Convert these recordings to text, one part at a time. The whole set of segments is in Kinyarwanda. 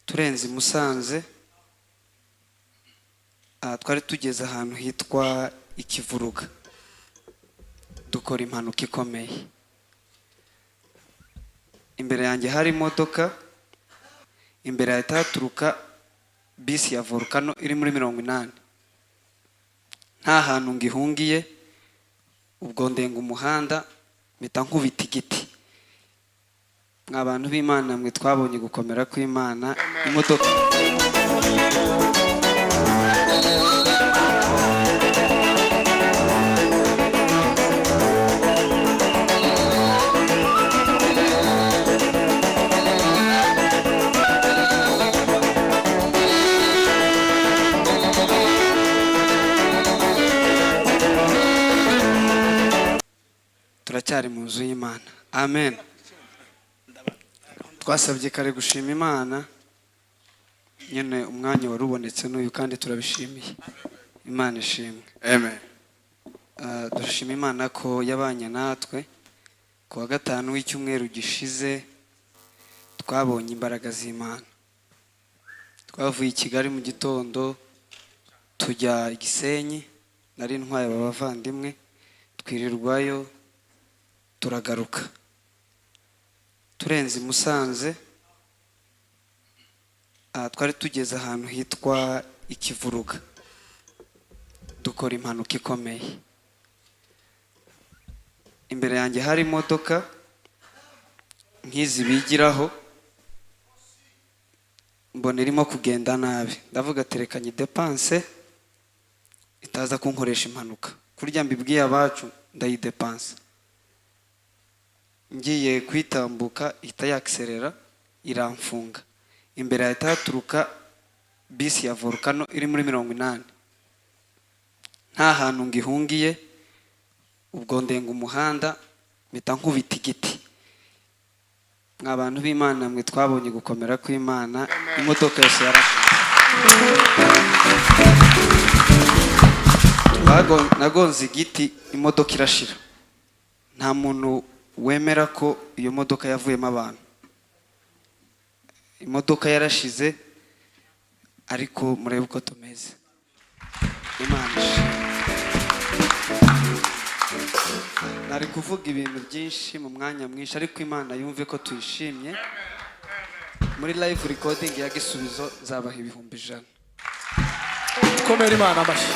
turenze Musanze twari tugeze ahantu hitwa Ikivuruga dukora impanuka ikomeye. Imbere yanjye hari imodoka, imbere hahita haturuka bisi ya Volcano iri muri 80. Nta hantu ngihungiye, ubwo ndenga umuhanda mpita nkubita igiti. Abantu b'Imana mwe twabonye gukomera kw'Imana. Imodoka turacyari mu nzu y'Imana. Amen. Twasabye kare gushima Imana, nyene umwanya warubonetse n'uyu kandi turabishimiye. Imana ishimwe. Amen. Dushima Imana ko yabanye natwe. Ku wa gatanu w'icyumweru gishize twabonye imbaraga z'Imana. Twavuye i Kigali mu gitondo tujya i Gisenyi, nari ntwaye abavandimwe, twirirwayo turagaruka. Turenze Musanze twari tugeze ahantu hitwa Ikivuruga dukora impanuka ikomeye. Imbere yanjye hari imodoka nk'izi bigiraho, mbona irimo kugenda nabi. Ndavuga ati reka nyidepanse itaza kunkoresha impanuka. Kurya mbibwiye abacu ndayidepanse. Ngiye kwitambuka ihita yakserera iramfunga. Imbere hahita haturuka bisi ya Volcano iri muri 80. Nta hantu ngihungiye, ubwo ndenga umuhanda mpita nkubita igiti. Abantu b'Imana mwe twabonye gukomera kw'Imana. Imodoka yose yarashize. Nagonze igiti, imodoka irashira. Nta muntu wemera ko iyo modoka yavuyemo abantu. Imodoka yarashize, ariko murebe uko tumeze. Imana nari kuvuga ibintu byinshi mu mwanya mwinshi, ariko Imana yumve ko tuyishimye. Muri live recording ya Gisubizo zabaha 1,100. Komera Imana amashyi.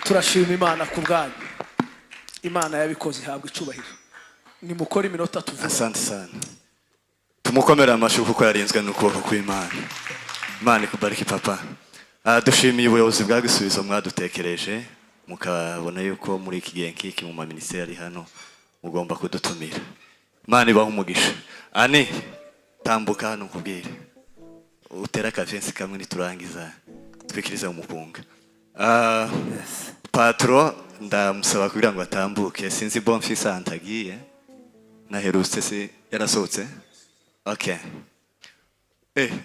Turashima Imana ku bwanyu. Imana yabikoze ihabwa icubahiro. Ni mukora iminota tuvuga. Asante sana. Tumukomera amashyi kuko yarinzwe n'ukuboko kw'Imana. Imana ikubariki papa. Dushimiye ubuyobozi bwa Gisubizo mwadutekereje, mukabona yuko muri iki gihe nk'iki mu ministeri hano mugomba kudutumira. Imana ibahe umugisha. Ani tambuka hano nkubwire. Utera akavensi kamwe niturangiza twikirize umukunga. Patro ndamusaba kugira ngo atambuke. Sinzi Bonfils antagiye. Naherutse se yarasohotse. Okay.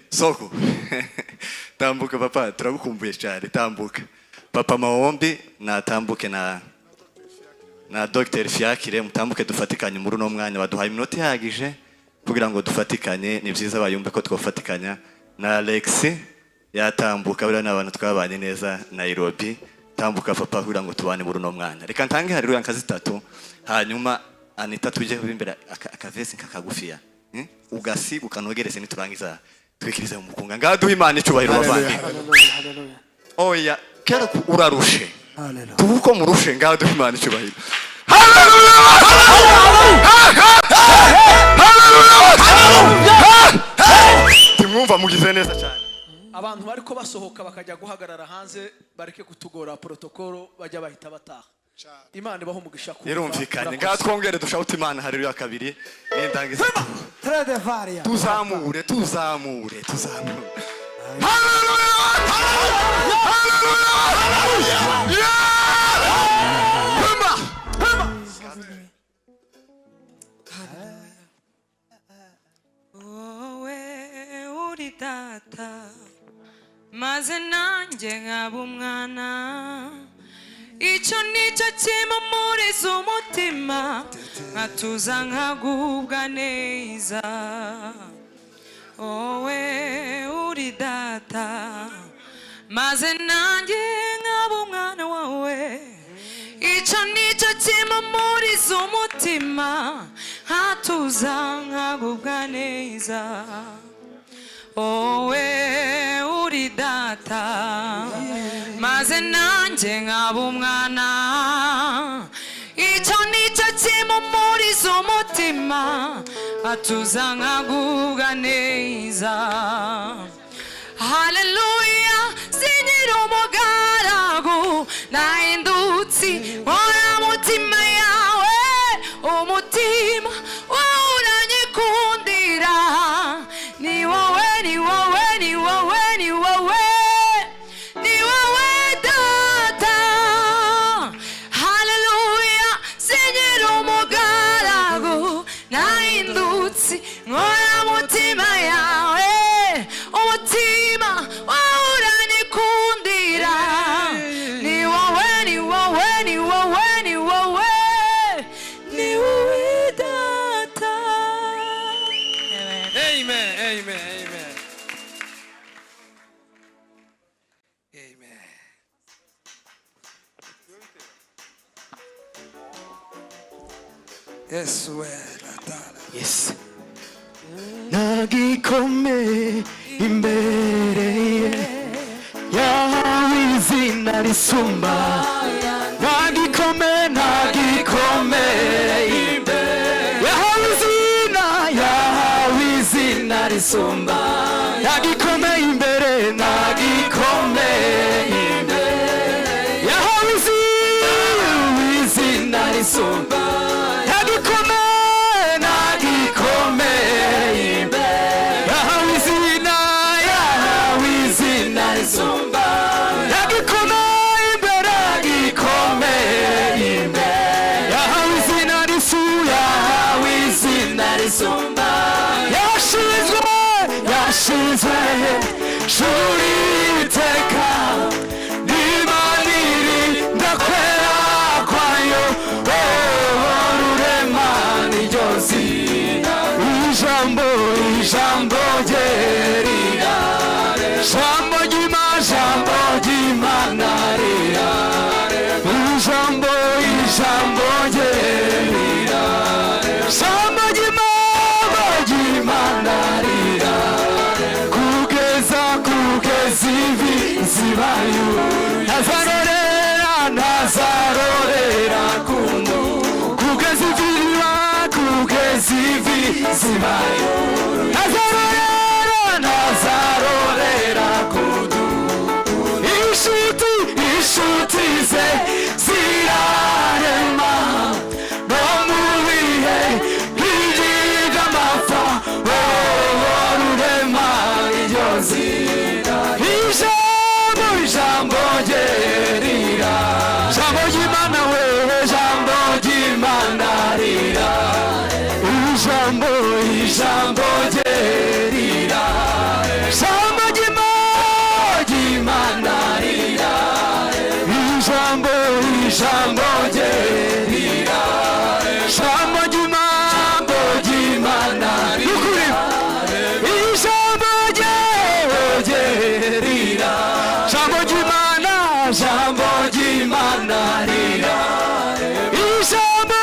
Soko. Tambuka papa, turagukumbuye cyane. Tambuka. Papa Mahombi natambuke na Dr. Fiakire, mutambuke dufatikanye muri no mwanya. Baduhaye iminota ihagije kugira ngo dufatikanye. Ni byiza bayumve ko twofatikanya. Na Alex yatambuka, bira n'abantu twabanye neza Nairobi. Tambuka papa kugira ngo tubane muri no mwanya. Reka ntange hariruya nkazi 3, hanyuma Anita tuje imbere akavesi kakagufiya. Ugasi ukanogerese niturangiza twikirize mu mukunga. Ngaduha Imana icubahiro bavandi. Haleluya. Oya, kera urarushe. Haleluya. Tubuko murushe ngaduha Imana icubahiro. Timwumva mugize neza cyane. Abantu bariko basohoka bakajya guhagarara hanze bareke kutugora protocol bajya bahita bataha. Imana ibaho umugisha ku. Yerumvikanye. Ngatwongere dushauta Imana haleluya kabiri. Nendangiza. Trade varia. Tuzamure. Haleluya. Uri data maze nanjye nkaba umwana, icyo nicyo kimumuriza umutima, nkatuza nkagubwa neza. Owe uri data maze nanjye nkaba umwana wawe icyo nicyo kimumuriza umutima hatuza nkagubwa neza wowe uri data maze nanjye nkaba umwana icyo nicyo kimumuriza umutima hatuza nkagubwa neza haleluya sinyira umugaragu nahindutse nkora mutima yawe umutima wawe uranyikundira ni wowe ni wowe ni wowe ni wowe ni wowe data haleluya sinyira umugaragu nahindutse nkora mutima yawe umutima wawe uranyikundira ni wowe ni wowe ni wowe ni wowe ni wowe data Amen, amen, amen. Amen. Yes, yes. nagikomeye imbere ye yahawe izina risumba nagikomeye imbere yahawe izina risumba nagikomeye imbere yahawe izina risumba yashinzwe shuri iteka nimaniri ndakwera kwayo rurema niryo zina ijambo ryerira jambo ry'Imana rira ijambo ryerira jambo ry'Imana rira kugeza ivi zibayo ntazarorera kundu kugeza ivi zibayo ntazarorera kundu inshuti ze zirarema no mu bihe by'amapfa rurema iryo zina ijambo ryerira jambo ry'Imana wewe jambo ry'Imana rira ijambo ryerira jambo ry'Imana rira ijambo ryerira jambo ry'Imana rira ijambo ryerira jambo ry'Imana rira ijambo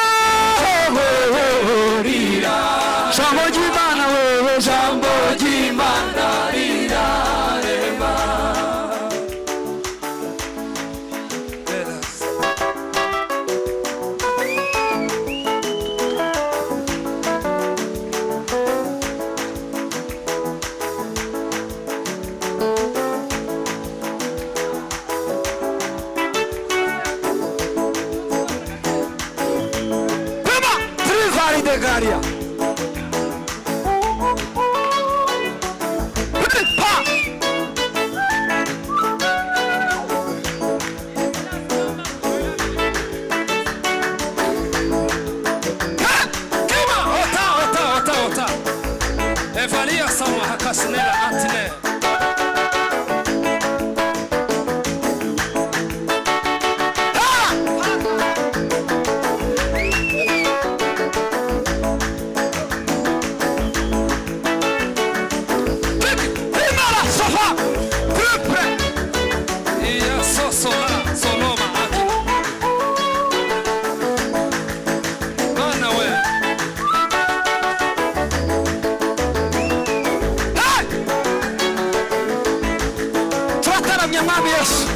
rira jambo ry'Imana wewe jambo ry'Imana rira rema Garia. Evalia sama hakasnela atne. Yesu